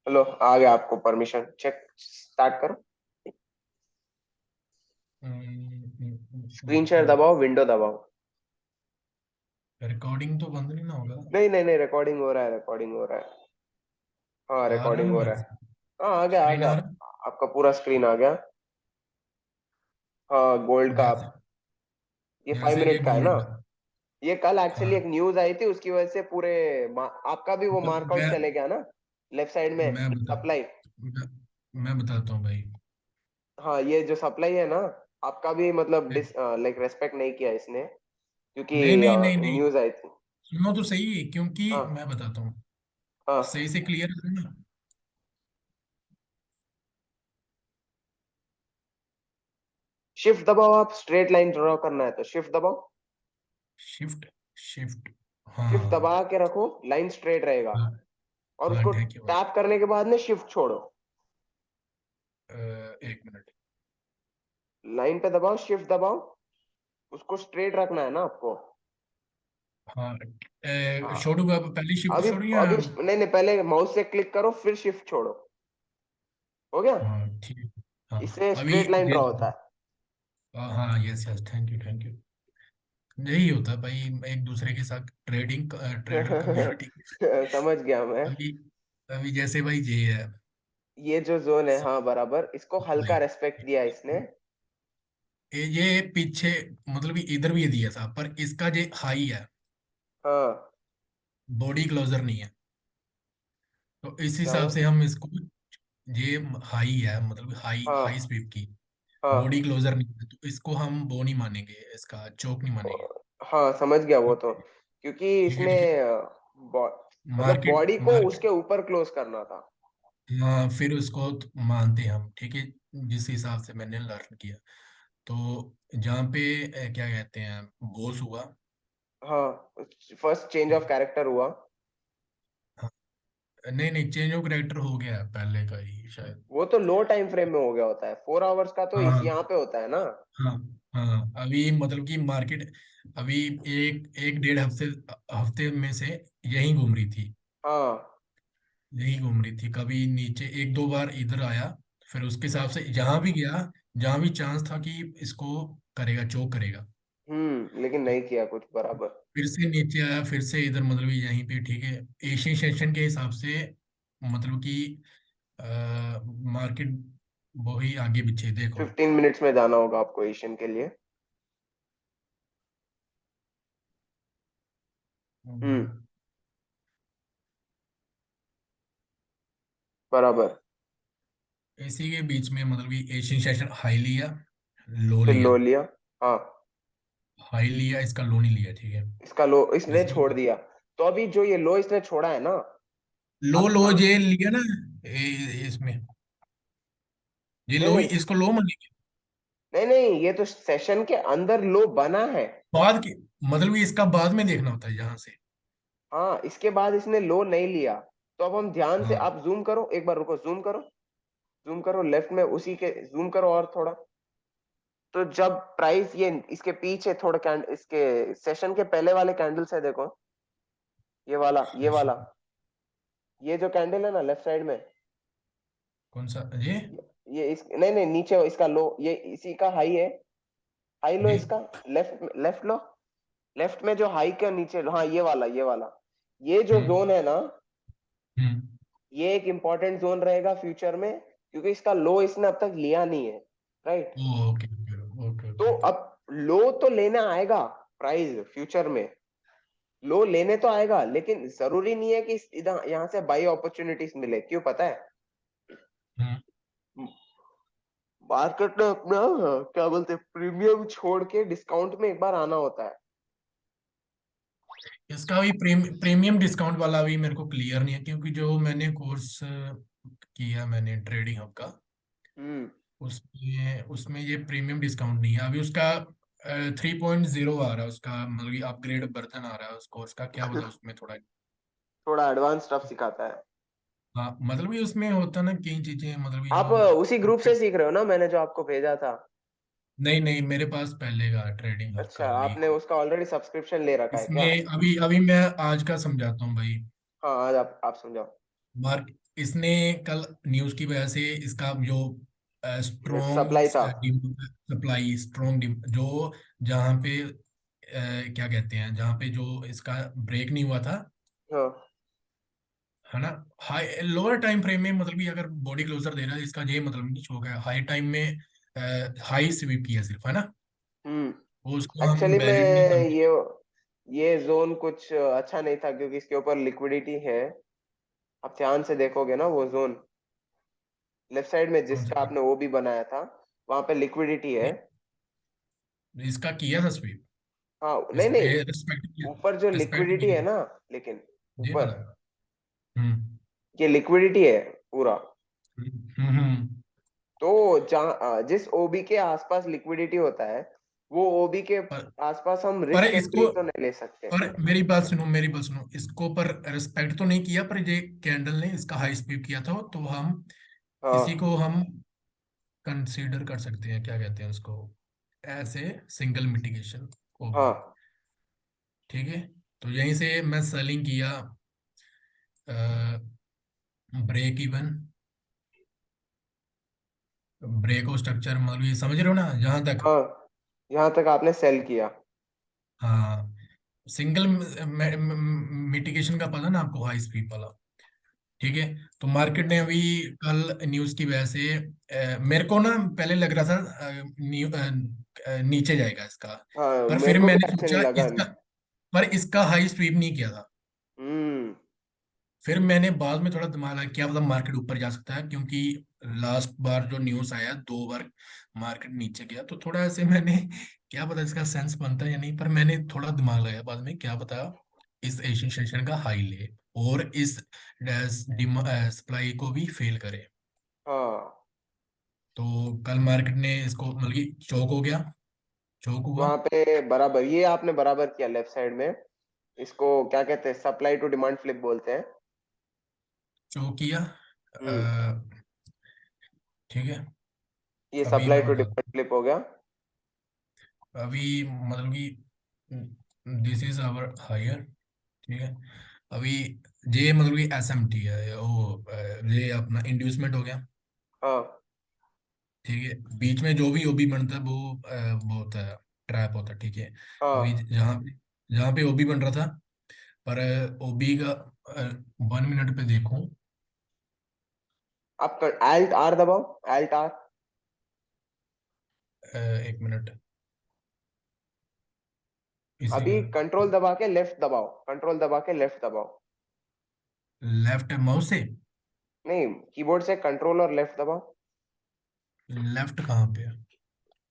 हेलो, आ गया आपको परमिशन, चेक स्टार्ट करो। स्क्रीन शेयर दबाओ, विंडो दबाओ। रिकॉर्डिंग तो बंद नहीं ना होगा। नहीं नहीं नहीं, रिकॉर्डिंग हो रहा है, रिकॉर्डिंग हो रहा है। हाँ, आ रहा है रिकॉर्डिंग ना हो रहा मेरे है। हाँ, आ गया आ स्क्रीन गया। आ रहा आपका पूरा स्क्रीन आ गया। हाँ, गोल्ड है? का जैसे आप, ये फाइव जैसे ये मिनट का है ना। गोल्ड का। ये कल एक्चुअली एक हाँ, न्यूज आई थी, उसकी वजह से पूरे आपका भी वो मार्कआउट मैं चले गया ना, लेफ्ट साइड में मैं बता सप्लाई। मैं, मैं बताता हूँ भाई। हाँ, ये जो सप्लाई है ना, आपका भी मतलब डिस लाइक रेस्पेक्ट नहीं किया इसने, क्योंकि नहीं नहीं नहीं नहीं, न्यूज आई थी। सुनो तो सही, क्योंकि हाँ मैं बताता हूँ, हाँ, सही से क्लियर है ना। शिफ्ट दबाओ, आप स्ट्रेट लाइन ड्रॉ करना है तो शिफ्ट दबाओ। शिफ्ट शिफ्ट, हाँ शिफ्ट दबा हाँ के रखो, लाइन स्ट्रेट रहेगा। हाँ और हाँ, उसको थैंक यू भाई। टैप करने के बाद में शिफ्ट छोड़ो। एक मिनट। लाइन पे दबाओ, शिफ्ट दबाओ, उसको स्ट्रेट रखना है ना आपको। हाँ, हाँ, छोड़ू का पहली शिफ्ट अभी छोड़ू या? अभी नहीं नहीं, पहले माउस से क्लिक करो, फिर शिफ्ट छोड़ो। हो गया। हाँ ठीक है। हाँ इससे अभी स्ट्रेट लाइन ड्रॉ होता है। हाँ yes yes, thank you thank you. यही होता है भाई, एक दूसरे के साथ ट्रेडिंग ट्रेडर कम्युनिटी। समझ गया मैं। अभी अभी जैसे भाई ये है, ये जो जोन है, हाँ बराबर, इसको हल्का भाई रेस्पेक्ट दिया इसने। ये पीछे, मतलब कि इधर भी दिया था, पर इसका जो हाई है, हाँ, बॉडी क्लोजर नहीं है। तो इस क्या हिसाब हुआ? से हम इसको, ये हाई है, मतलब हाई हाई हाँ स्वीप की, बॉडी हाँ क्लोजर नहीं है, तो इसको हम वो नहीं मानेंगे, इसका चौक नहीं मानेंगे। हाँ, समझ गया वो ठीक तो, है क्योंकि ठीक है इसने ठीक है। बॉ- मतलब मार्केट बॉडी को उसके मार्केट ऊपर क्लोज करना था। हाँ, फिर उसको मानते हैं हम, ठीक है, जिस हिसाब से मैंने लर्न किया। तो जहाँ पे क्या कहते हैं, बॉस हुआ। हाँ, फर्स्ट चेंज ऑफ कैरेक्टर हुआ। हाँ, नहीं नहीं, चेंज ऑफ कैरेक्टर हो गया है पहले का ही शायद। वो तो लो टाइम फ्रेम में हो गया होता है, 4 आवर्स का तो इस हाँ यहाँ पे होता है ना। हाँ हाँ, अभी मतलब कि मार्केट अभी एक एक डेढ़ हफ्ते हफ्ते में से यही घूम रही थी, हाँ। यही घूम रही थी, कभी नीचे एक दो बार इधर आया, फिर उसके हिसाब से जहां भी गया, जहां भी चांस था कि इसको करेगा, चोक करेगा, लेकिन तो नहीं किया कुछ बराबर। फिर से नीचे आया, फिर से इधर, मतलब यहीं पे, ठीक है। एशियन सेशन के हिसाब से, मतलब कि मार्केट वही आगे पीछे देखो। 15 मिनट्स में जाना होगा आपको एशियन के लिए। हम्म, हम्म, बराबर। इसी के बीच में मतलब कि एशियन सेशन हाई लिया, लो फिर लो लिया, लिया। हाँ, हाई लिया, इसका लो नहीं लिया, ठीक है। इसका लो इसने इसने छोड़ दिया। तो अभी जो ये लो इसने छोड़ा है ना, लो आप लो ध्यान। जे लिया ना, इसमें ये नहीं लो ही, नहीं इसको लो मानेंगे। नहीं नहीं, ये तो सेशन के अंदर लो बना है। बाद के, मतलब कि इसका बाद में देखना होता है यहाँ से। हाँ, इसके बाद इसने लो नहीं लिया। तो अब हम ध्यान से, हाँ आप जूम करो एक बार, रुको, जूम करो लेफ्ट में, उसी के जूम करो और थोड़ा। तो जब प्राइस ये इसके पीछे थोड़ा इसके सेशन के पहले वाले कैंडल से देखो, ये वाला, ये जो कैंडल है ना लेफ्ट साइड में, कौन सा ये? ये इस नहीं नहीं, नीचे इसका लो, ये इसी का हाई है। हाई लो ये इसका, लेफ्ट लेफ्ट लो, लेफ्ट में जो हाई का नीचे लो, हाँ ये वाला, ये जो हम्म जोन है ना, हम्म, ये एक इंपॉर्टेंट जोन रहेगा फ्यूचर में, क्योंकि इसका लो इसने अब तक लिया नहीं है। राइट। ओके ओके ओके तो ओके ओके। अब लो तो लेने आएगा प्राइस फ्यूचर में, लो लेने तो आएगा, लेकिन जरूरी नहीं है कि इधर यहाँ से बाई अपॉर्चुनिटीज मिले, क्यों पता है? हम्म मार्केट में अपना क्या बोलते हैं, प्रीमियम छोड़ के डिस्काउंट में एक बार आना होता है। इसका भी प्रीमियम डिस्काउंट वाला भी मेरे को क्लियर नहीं है, क्योंकि जो मैंने कोर्स किया मैंने ट्रेडिंग हब का, हम्म। उसमें उसमें ये प्रीमियम डिस्काउंट नहीं है अभी। उसका 3.0 आ रहा है उसका, मतलब कि अपग्रेड वर्जन आ रहा है उस कोर्स का, क्या पता उसमें थोड़ा। थोड़ा एडवांस स्टफ सिखाता है। हाँ मतलब कि उसमें होता है ना कई चीजें, मतलब कि आप जो उसी ग्रुप से सीख रहे हो ना, मैंने जो आपको भेजा था? नहीं नहीं, मेरे पास पहले का ट्रेडिंग हब अच्छा, का वही आपने है। उसका ऑलरेडी सब्सक्रिप्शन ले रखा है क्या? इसमें अभी अभी मैं आज का समझाता हूँ भाई। हाँ, आज आप समझाओ। मार्क इसने कल न्यूज की वजह से इसका जो स्ट्रॉन्ग सप्लाई था। सप्लाई, स्ट्रॉन्ग जो जहाँ पे क्या कहते हैं, जहाँ पे जो इसका ब्रेक नहीं हुआ था, हाँ है ना, हाई लोअर टाइम फ्रेम में, मतलब कि अगर बॉडी क्लोजर दे रहा है इसका ये मतलब नहीं हो गया, हाई टाइम में हाई स्वीप किया सिर्फ, है ना, हम्म। वो उसको हम एक्चुअली में वैलिड नहीं समझे। ये जोन कुछ अच्छा नहीं था, क्योंकि इसके ऊपर लिक्विडिटी है। आप ध्यान से देखोगे ना, वो जोन लेफ्ट साइड में कौन जिसका सा? आपने वो भी बनाया था, वहां पे लिक्विडिटी है। इसका किया था स्वीप, हाँ, इस नहीं नहीं, रिस्पेक्ट किया, ऊपर जो रिस्पेक्ट लिक्विडिटी है किया, ना, लेकिन ये ऊपर पता है। हम्म ये लिक्विडिटी है पूरा। हम्म। तो जहाँ जिस ओबी के आसपास लिक्विडिटी होता है, वो ओबी के पर आसपास हम पर रिस्क एंट्री इसको, तो नहीं ले सकते। पर मेरी बात सुनो, मेरी बात सुनो, इसको पर रिस्पेक्ट तो नहीं किया, पर ये कैंडल ने इसका हाई स्वीप किया था, तो हम इसी हाँ को हम कंसीडर कर सकते हैं, क्या कहते हैं उसको, ऐसे सिंगल मिटिगेशन को भी। हाँ ठीक है, तो यहीं से मैं सेलिंग किया, ब्रेक इवन, ब्रेक और स्ट्रक्चर, मतलब ये समझ रहे हो ना जहां तक। हाँ, यहाँ तक आपने सेल किया। हाँ, सिंगल मिटिगेशन का पता ना आपको, हाई स्पीड वाला। ठीक है, तो मार्केट ने अभी कल न्यूज की वजह से मेरे को ना पहले लग रहा था नीचे जाएगा इसका, हाँ, पर मेरे फिर को भी मैंने अच्छे नहीं सोचा लगा। इसका, पर इसका हाई स्वीप नहीं किया था। हम्म। फिर मैंने बाद में थोड़ा दिमाग लगाया, क्या पता मार्केट ऊपर जा सकता है, क्योंकि लास्ट बार जो न्यूज आया 2 बार मार्केट नीचे गया, तो थोड़ा ऐसे मैंने क्या पता इसका सेंस बनता है या नहीं, पर मैंने थोड़ा दिमाग लगाया बाद में, क्या पता इस एशियन सेशन का हाई ले और इस सप्लाई को भी फेल करे। हाँ, तो कल मार्केट ने इसको मतलब कि चौक हो गया, चौक हुआ, वहां पे बराबर, ये आपने बराबर किया लेफ्ट साइड में। इसको क्या कहते हैं, सप्लाई टू डिमांड फ्लिप बोलते हैं। चौक किया। हम्म। ठीक है, ये अभी सप्लाई मैं टू बता, डिमांड फ्लिप हो गया। अभी मतलब कि दिस इज आवर हायर। ठीक है, अभी ये मतलब कि एसएमटी है, वो ये अपना इंड्यूसमेंट हो गया। हाँ ठीक है, बीच में जो भी ओबी बनता है वो वो होता है, ट्रैप होता है। ठीक है, अभी हाँ। जहाँ पे ओबी बन रहा था, पर ओबी का 1 मिनट पे देखूं, आप एल्ट आर दबाओ, एल्ट आर। 1 मिनट, इसी अभी में कंट्रोल दबा के लेफ्ट दबाओ, कंट्रोल दबा के लेफ्ट दबाओ। लेफ्ट माउस से, नहीं, कीबोर्ड से कंट्रोल और लेफ्ट दबाओ। लेफ्ट कहाँ पे है?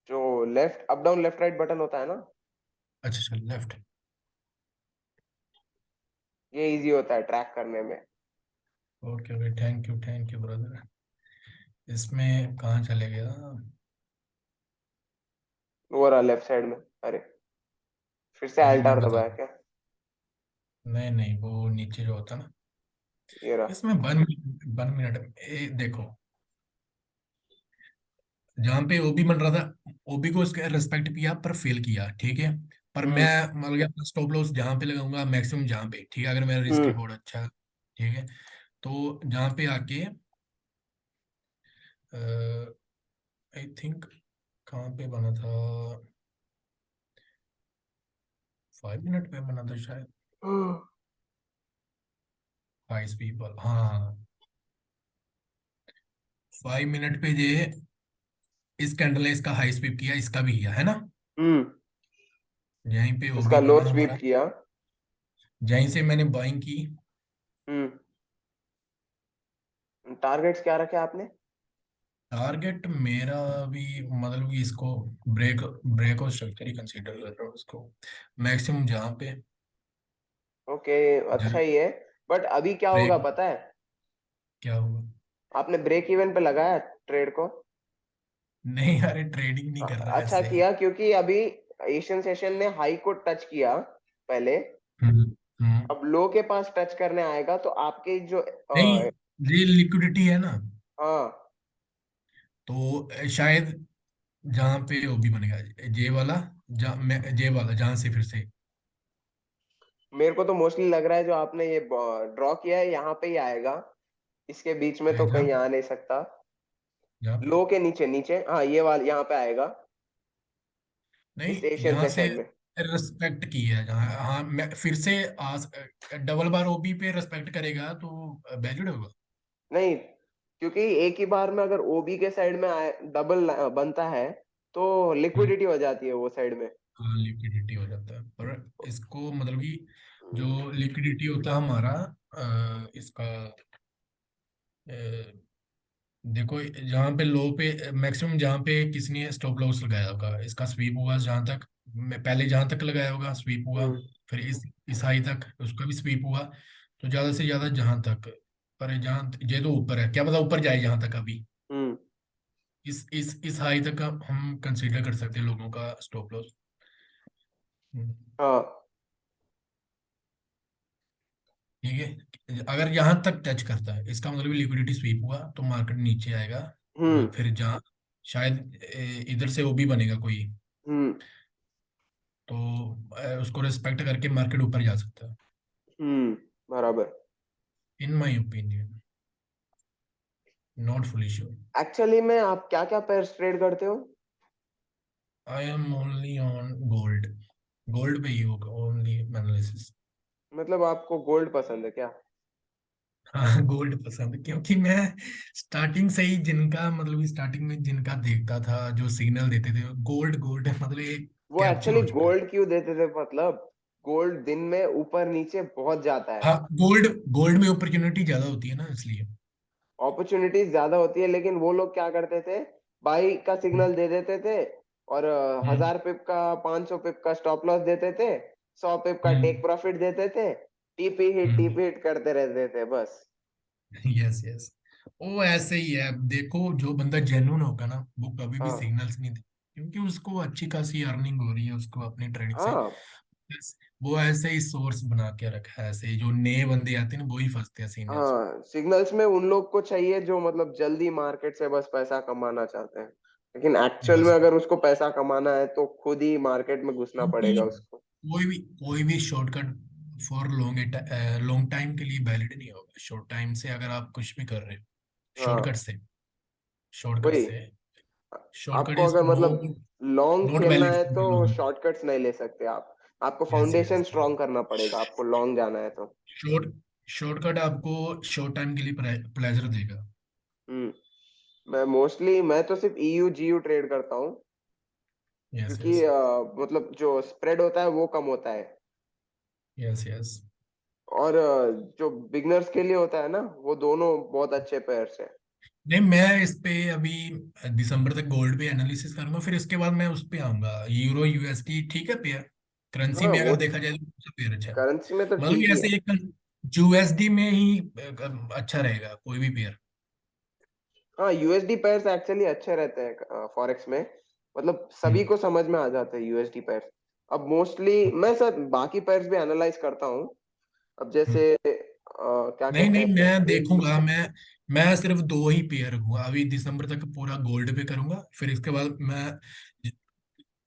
जो left up down left right button होता है ना, अच्छा अच्छा, लेफ्ट। ये इजी होता है ट्रैक करने में। Okay okay, thank you brother. इसमें कहाँ चले गया? वो रहा लेफ्ट साइड में। अरे, फिर से अभी एल्ट मैं आर बता, दबाया क्या? नहीं नहीं, वो नीचे जो होता ना, ये रहा। इसमें 1 मिनट देखो, जहाँ पे ओबी बन रहा था, ओबी को उसके रेस्पेक्ट किया पर फेल किया। ठीक है, पर मैं हम्म। मतलब कि अपना स्टॉप लॉस जहाँ पे लगाऊंगा मैक्सिमम, जहाँ पे, ठीक है, अगर मेरा रिस्क हम्म। रिवॉर्ड अच्छा है, ठीक है, तो जहाँ पे आके आई थिंक कहाँ पे बना था, 5 मिनट पे बना था शायद, हाई पीपल, हाँ, 5 मिनट पे ये इस कैंडल ने इसका हाई स्वीप किया, इसका भी किया, है ना, हम्म। यहीं पे इसका ओबी लो बना स्वीप हमारा, किया। यहीं से मैंने बाइंग की। हम्म। टारगेट्स क्या रखे आपने? टारगेट मेरा भी मतलब कि इसको ब्रेक ब्रेक और स्ट्रक्चर ही कंसीडर कर रहा हूँ इसको। मैक्सिमम जहाँ पे ओके, अच्छा जहाँ ही है। बट अभी क्या होगा ब्रेक पता है? क्या होगा। आपने ब्रेक इवन पे लगाया ट्रेड को? नहीं अरे ट्रेडिंग नहीं कर रहा अच्छा ऐसे। किया, क्योंकि अभी एशियन सेशन ने हाई को टच किया पहले। हम्म हम्म। अब लो के पास टच करने आएगा तो आपके जो नहीं ये लिक्विडिटी है ना, हाँ, तो शायद जहाँ पे वो भी बनेगा जे वाला, जे वाला जहाँ से फिर से मेरे को तो मोस्टली लग रहा है जो आपने ये ड्रॉ किया है यहाँ पे ही आएगा। इसके बीच में तो जहाँ कहीं पे आ नहीं सकता। जहाँ पे लो के नीचे नीचे, हाँ ये वाला यहाँ पे आएगा, नहीं इस एशियन यहाँ से सेशन में। रिस्पेक्ट की है जहाँ, हाँ मैं फिर से डबल बार ओबी पे रिस्पेक्ट करेगा तो वैलिड होगा। नहीं, क्योंकि एक ही बार में अगर ओबी के साइड में आए डबल बनता है तो लिक्विडिटी हो जाती है वो साइड में। हाँ लिक्विडिटी हो जाता है, पर इसको मतलब कि जो लिक्विडिटी होता है हमारा इसका देखो जहाँ पे लो पे मैक्सिमम जहाँ पे किसने स्टॉप लॉस लगाया होगा इसका स्वीप हुआ जहाँ तक, मैं पहले जहाँ तक लगाया होगा स्वीप हुआ, हम्म फिर इस हाई तक उसका भी स्वीप हुआ, तो ज्यादा से ज्यादा जहाँ तक, पर जहाँ ये तो ऊपर है क्या पता ऊपर जाए जहाँ तक अभी, हम्म। इस हाई तक हम कंसीडर कर सकते हैं लोगों का स्टॉप लॉस। हाँ। ठीक है अगर यहाँ तक टच करता है इसका मतलब लिक्विडिटी स्वीप हुआ तो मार्केट नीचे आएगा, हम्म फिर जहाँ शायद इधर से वो भी बनेगा कोई, हम्म तो उसको रिस्पेक्ट करके मार्केट ऊपर जा सकता है बराबर। In my opinion, not fully sure. Actually में आप क्या क्या पेयर्स ट्रेड करते हो? I am only on gold, gold पे ही होगा ओनली एनालिसिस। मतलब आपको गोल्ड पसंद है क्या? हाँ गोल्ड पसंद है, क्योंकि मैं स्टार्टिंग से ही जिनका मतलब स्टार्टिंग में जिनका देखता था जो सिग्नल देते थे गोल्ड गोल्ड मतलब एक वो कैप्चर एक्चुअली हो चुका है। गोल्ड क्यों देते थे, मतलब गोल्ड दिन में ऊपर नीचे बहुत जाता है। हाँ गोल्ड गोल्ड में अपॉर्चुनिटी ज्यादा होती है ना इसलिए। अपॉर्चुनिटीज ज्यादा होती है, लेकिन वो लोग क्या करते थे, बाई का हम्म सिग्नल दे देते थे और हम्म 1000 पिप का 500 पिप का स्टॉप लॉस देते थे, 100 पिप का हम्म टेक प्रॉफिट देते थे, टीपी हिट करते रहते थे बस। यस यस, वो ऐसे ही है, देखो जो बंदा जेन्युइन होगा ना वो कभी भी हाँ सिग्नल्स नहीं दे, क्योंकि उसको अच्छी खासी अर्निंग हो रही है उसको अपनी ट्रेडिंग से। हाँ बस वो ऐसे ही सोर्स बना के रखा है, ऐसे ही जो नए बंदे आते हैं ना वही फंसते हैं सिग्नल्स में। हाँ, सिग्नल्स में उन लोग को चाहिए जो मतलब जल्दी मार्केट से बस पैसा कमाना चाहते हैं, लेकिन एक्चुअल में बस अगर उसको पैसा कमाना है तो खुद ही मार्केट में घुसना क्योंकि पड़ेगा उसको। कोई भी शॉर्टकट फॉर लॉन्ग टाइम के लिए वैलिड नहीं होगा, शॉर्ट टाइम से अगर आप कुछ भी कर रहे हो शॉर्टकट हाँ से शॉर्टकट वही, से शॉर्टकट आपको इज अगर नो मतलब लॉन्ग नॉट खेलना वैलिड है फॉर तो लॉन्ग। शॉर्टकट्स नहीं ले सकते आप। आपको यस फाउंडेशन यस, स्ट्रांग करना पड़ेगा, आपको लॉन्ग जाना है तो। शॉर्ट शॉर्टकट आपको शॉर्ट टाइम के लिए प्लेजर देगा। मैं तो सिर्फ ईयू जीयू ट्रेड करता हूँ, यस क्योंकि यस मतलब जो स्प्रेड होता है वो कम होता है, यस यस। और जो बिगनर्स के लिए होता है ना, वो दोनों बहुत अच्छे पेयर्स है। नहीं मैं इस पे अभी दिसंबर तक गोल्ड पे एनालिसिस करूंगा, फिर इसके बाद मैं उस पे आऊंगा यूरो यूएसडी, ठीक है पेयर करेंसी हाँ में वो अगर देखा जाए तो कौन सा पेयर अच्छा है, करेंसी में तो मतलब ठीक कि ही है। ऐसे एक यूएसडी में ही अच्छा रहेगा कोई भी पेयर। हाँ, यूएसडी पेयर्स एक्चुअली अच्छे रहते हैं फॉरेक्स में, मतलब सभी हम्म को समझ में आ जाते हैं यूएसडी पेयर्स। अब मोस्टली मैं सर बाकी पेयर्स भी एनालाइज करता हूँ। अब हम्म। जैसे क्या नहीं कहते नहीं हैं, मैं देखूंगा, मैं सिर्फ दो ही पेयर रखूंगा अभी दिसंबर तक पूरा गोल्ड पे करूंगा, फिर इसके बाद मैं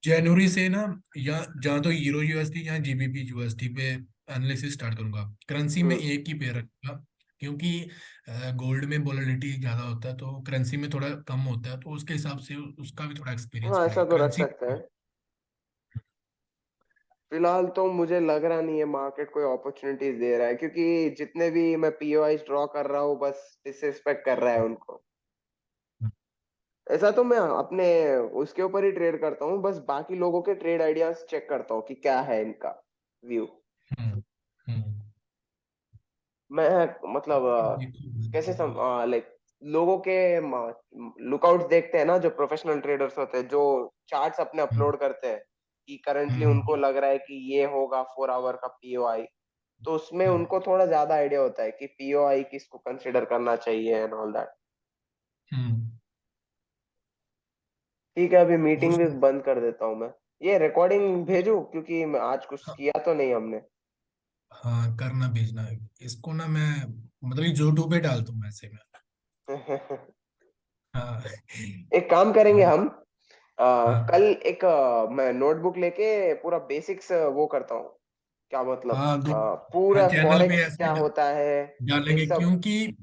जनवरी से ना या जहाँ तो यूरो यूएसडी या जीबीपी यूएसडी पे एनालिसिस स्टार्ट करूंगा, करेंसी में हम्म, एक ही पेयर रखूंगा, क्योंकि गोल्ड में वोलेटिलिटी ज्यादा होता है तो करेंसी में थोड़ा कम होता है, तो उसके हिसाब से उसका भी थोड़ा एक्सपीरियंस हाँ ऐसा मिलेगा तो रख करेंसी। सकते हैं। फिलहाल तो मुझे लग रहा नहीं है मार्केट कोई अपॉर्चुनिटीज दे रहा है, क्योंकि जितने भी मैं पीओआई ड्रॉ कर रहा हूँ बस डिसरिस्पेक्ट कर रहा है उनको। ऐसा तो मैं अपने उसके ऊपर ही ट्रेड करता हूँ, बस बाकी लोगों के ट्रेड आइडियाज चेक करता हूँ कि क्या है इनका व्यू। हम्म हम्म। मैं मतलब कैसे सम देखो लाइक लोगों के लुकआउट्स देखते हैं ना, जो प्रोफेशनल ट्रेडर्स होते हैं, जो चार्ट्स अपने हम्म, अपलोड करते हैं कि करंटली हम्म, उनको लग रहा है कि ये होगा 4 आवर का पीओआई, तो उसमें हम्म, उनको थोड़ा ज्यादा आइडिया होता है कि पीओआई किसको कंसिडर करना चाहिए एंड ऑल दैट। हम्म। ठीक है, अभी और मीटिंग भी बंद कर देता हूँ मैं। ये रिकॉर्डिंग भेजू, क्योंकि आज कुछ हाँ, किया तो नहीं हमने। हाँ, करना भेजना है इसको ना, मैं मतलब यूट्यूब पे डालता हूँ ऐसे में। हाँ। एक काम करेंगे मतलब हम, हाँ, कल एक मैं नोटबुक लेके पूरा बेसिक्स वो करता हूँ, क्या मतलब हाँ, दो, हाँ, पूरा चैनल पे फॉरेक्स ऐसे क्या होता है, ये डालेंगे, सब। क्योंकि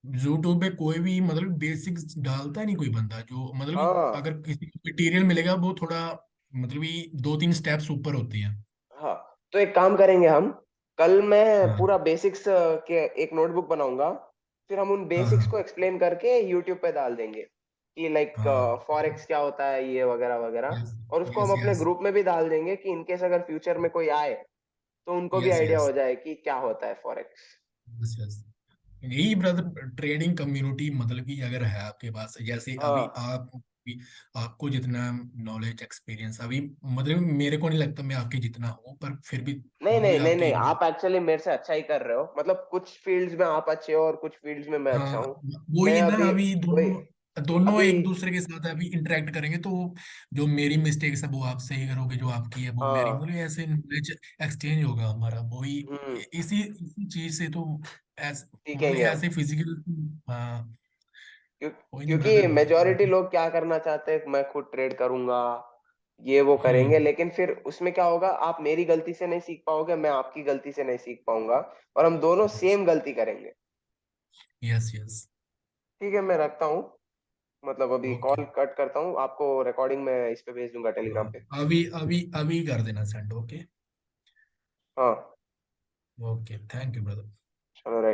यूट्यूब पे कोई भी मतलब बेसिक्स डालता नहीं कोई बंदा, जो मतलब कि हाँ अगर किसी को मटेरियल मिलेगा वो थोड़ा मतलब कि 2-3 स्टेप्स ऊपर होती है। हाँ, तो एक काम करेंगे हम, कल मैं हाँ, पूरा बेसिक्स के एक नोटबुक बनाऊंगा, फिर हम उन हाँ, बेसिक्स हाँ, को एक्सप्लेन करके यूट्यूब पे डाल देंगे कि लाइक हाँ। फॉरेक्स क्या होता है, ये वगैरह वगैरह। यस, और उसको यस, हम अपने यस, ग्रुप में भी डाल देंगे कि इनकेस अगर फ्यूचर में कोई आए तो उनको भी यस, आइडिया यस, हो जाए कि क्या होता है फॉरेक्स। Yes, yes. यही ब्रदर ट्रेडिंग कम्युनिटी मतलब कि अगर है आपके पास, जैसे अभी हाँ, आपको जितना नॉलेज एक्सपीरियंस अभी मतलब मेरे को नहीं लगता मैं आपके जितना हूँ, पर फिर भी नहीं मतलब कि नहीं नहीं आपकी नहीं, आप एक्चुअली मेरे से अच्छा ही कर रहे हो, मतलब कुछ फील्ड्स में आप अच्छे हो और कुछ फील्ड्स में मैं अच्छा हाँ, हूँ। मैं वही ना, अभी अभी वही दोनों दोनों अभी एक दूसरे के साथ अभी इंटरेक्ट करेंगे तो जो मेरी मिस्टेक्स है वो आप सही करोगे, जो आपकी है वो मेरी, हाँ, मतलब ऐसे नॉलेज एक्सचेंज होगा हमारा, वही हम्म, इसी इसी चीज से तो मतलब सीखेंगे हम। ऐसे फिजिकल। हाँ, कोई नहीं क्योंकि ब्रदर, मेजोरिटी लोग क्या करना चाहते हैं, मैं खुद ट्रेड करूंगा, ये वो करेंगे, हम्म, लेकिन फिर उसमें क्या होगा, आप मेरी गलती से नहीं सीख पाओगे, मैं आपकी गलती से नहीं सीख पाऊंगा, और हम दोनों यस, सेम गलती करेंगे। Yes, yes. ठीक है, मैं रखता हूँ, मतलब अभी ओके। कॉल कट करता हूँ, आपको रिकॉर्डिंग में इस पे भेज दूंगा टेलीग्राम पे। अभी अभी अभी कर देना सेंड। ओके। हाँ, ओके, थैंक यू ब्रदर। चलो, राइट।